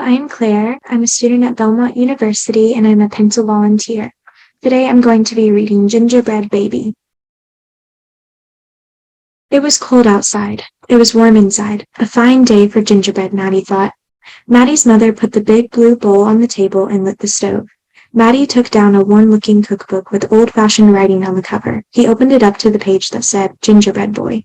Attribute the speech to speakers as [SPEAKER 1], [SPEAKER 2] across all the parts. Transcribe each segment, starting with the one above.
[SPEAKER 1] I'm Claire. I'm a student at Belmont University and I'm a pencil volunteer. Today I'm going to be reading Gingerbread Baby. It was cold outside. It was warm inside. A fine day for gingerbread, Maddie thought. Maddie's mother put the big blue bowl on the table and lit the stove. Maddie took down a worn-looking cookbook with old-fashioned writing on the cover. He opened it up to the page that said, Gingerbread Boy.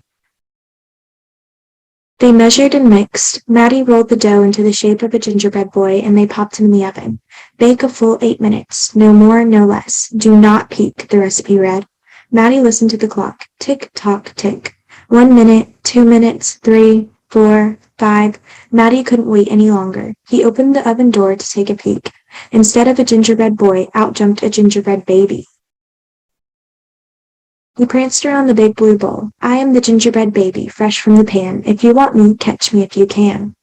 [SPEAKER 1] They measured and mixed. Maddie rolled the dough into the shape of a gingerbread boy and they popped him in the oven. Bake a full 8 minutes. No more, no less. Do not peek, the recipe read. Maddie listened to the clock. Tick, tock, tick. 1 minute, 2 minutes, 3, 4, 5. Maddie couldn't wait any longer. He opened the oven door to take a peek. Instead of a gingerbread boy, out jumped a gingerbread baby. He pranced around the big blue bowl. I am the gingerbread baby, fresh from the pan. If you want me, catch me if you can.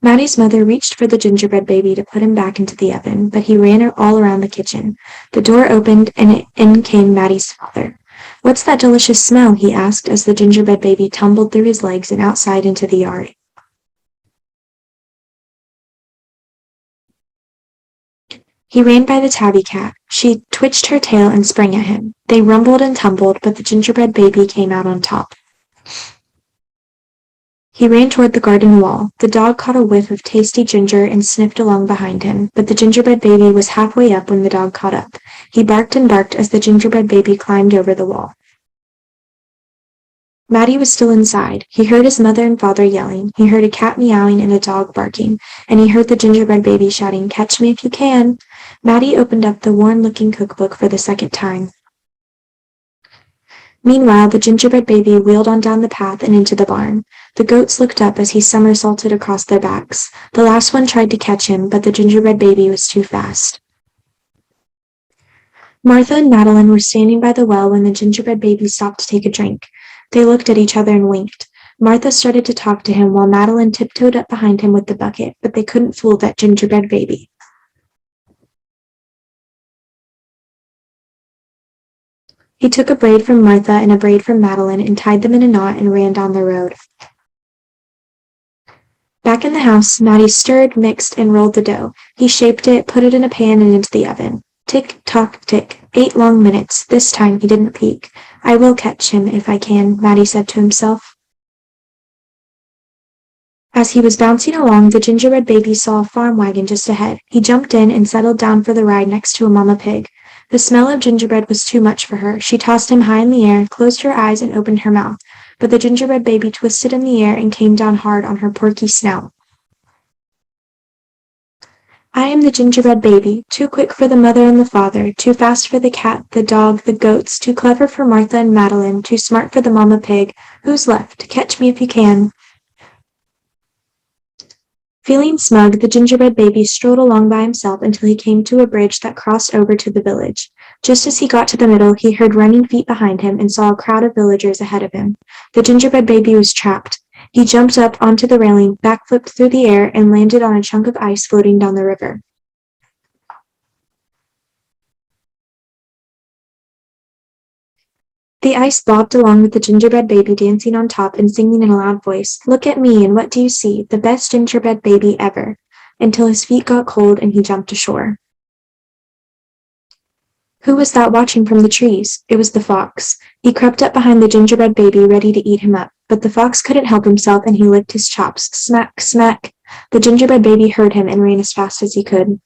[SPEAKER 1] Maddie's mother reached for the gingerbread baby to put him back into the oven, but he ran all around the kitchen. The door opened, and in came Maddie's father. What's that delicious smell? He asked as the gingerbread baby tumbled through his legs and outside into the yard. He ran by the tabby cat. She twitched her tail and sprang at him. They rumbled and tumbled, but the gingerbread baby came out on top. He ran toward the garden wall. The dog caught a whiff of tasty ginger and sniffed along behind him, but the gingerbread baby was halfway up when the dog caught up. He barked and barked as the gingerbread baby climbed over the wall. Maddie was still inside. He heard his mother and father yelling. He heard a cat meowing and a dog barking, and he heard the gingerbread baby shouting, Catch me if you can. Maddie opened up the worn-looking cookbook for the second time. Meanwhile, the gingerbread baby wheeled on down the path and into the barn. The goats looked up as he somersaulted across their backs. The last one tried to catch him, but the gingerbread baby was too fast. Martha and Madeline were standing by the well when the gingerbread baby stopped to take a drink. They looked at each other and winked. Martha started to talk to him while Madeline tiptoed up behind him with the bucket, but they couldn't fool that gingerbread baby. He took a braid from Martha and a braid from Madeline and tied them in a knot and ran down the road. Back in the house, Maddie stirred, mixed, and rolled the dough. He shaped it, put it in a pan and into the oven. Tick, tock, tick. 8 long minutes. This time he didn't peek. I will catch him if I can, Maddie said to himself. As he was bouncing along, the gingerbread baby saw a farm wagon just ahead. He jumped in and settled down for the ride next to a mama pig. The smell of gingerbread was too much for her. She tossed him high in the air, closed her eyes, and opened her mouth. But the gingerbread baby twisted in the air and came down hard on her porky snout. I am the gingerbread baby, too quick for the mother and the father, too fast for the cat, the dog, the goats, too clever for Martha and Madeline, too smart for the mama pig. Who's left? Catch me if you can. Feeling smug, the gingerbread baby strolled along by himself until he came to a bridge that crossed over to the village. Just as he got to the middle, he heard running feet behind him and saw a crowd of villagers ahead of him. The gingerbread baby was trapped. He jumped up onto the railing, backflipped through the air, and landed on a chunk of ice floating down the river. The ice bobbed along with the gingerbread baby dancing on top and singing in a loud voice, Look at me, and what do you see? The best gingerbread baby ever, until his feet got cold and he jumped ashore. Who was that watching from the trees? It was the fox. He crept up behind the gingerbread baby, ready to eat him up, but the fox couldn't help himself and he licked his chops. Smack, smack. The gingerbread baby heard him and ran as fast as he could.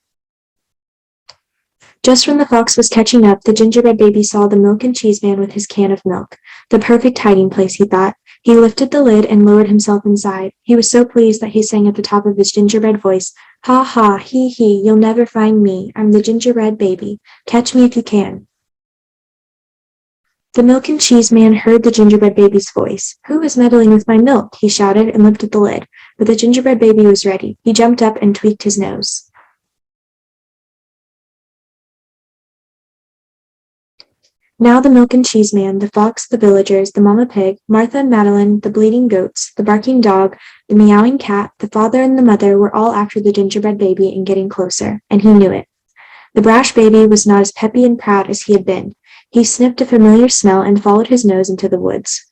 [SPEAKER 1] Just when the fox was catching up, the gingerbread baby saw the milk and cheese man with his can of milk. The perfect hiding place, he thought. He lifted the lid and lowered himself inside. He was so pleased that he sang at the top of his gingerbread voice, Ha ha, hee hee, you'll never find me. I'm the gingerbread baby. Catch me if you can. The milk and cheese man heard the gingerbread baby's voice. Who is meddling with my milk? He shouted and lifted the lid. But the gingerbread baby was ready. He jumped up and tweaked his nose. Now the milk and cheese man, the fox, the villagers, the mama pig, Martha and Madeline, the bleating goats, the barking dog, the meowing cat, the father and the mother were all after the gingerbread baby and getting closer, and he knew it. The brash baby was not as peppy and proud as he had been. He sniffed a familiar smell and followed his nose into the woods.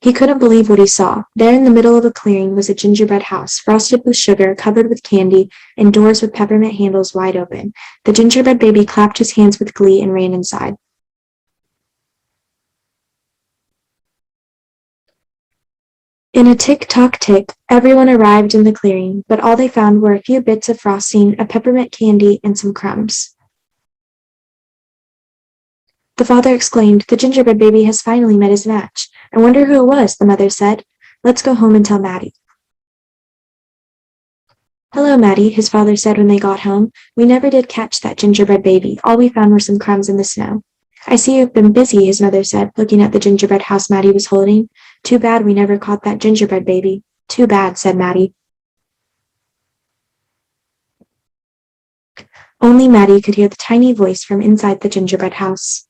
[SPEAKER 1] He couldn't believe what he saw. There in the middle of a clearing was a gingerbread house, frosted with sugar, covered with candy, and doors with peppermint handles wide open. The gingerbread baby clapped his hands with glee and ran inside. In a tick-tock-tick, everyone arrived in the clearing, but all they found were a few bits of frosting, a peppermint candy, and some crumbs. The father exclaimed, "The gingerbread baby has finally met his match. I wonder who it was," the mother said. "Let's go home and tell Maddie." "Hello, Maddie," his father said when they got home. "We never did catch that gingerbread baby. All we found were some crumbs in the snow." "I see you've been busy," his mother said, looking at the gingerbread house Maddie was holding. "Too bad we never caught that gingerbread baby." "Too bad," said Maddie. Only Maddie could hear the tiny voice from inside the gingerbread house.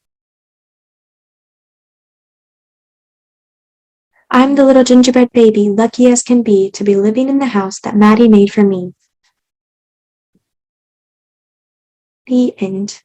[SPEAKER 1] "I'm the little gingerbread baby, lucky as can be, to be living in the house that Maddie made for me." The end.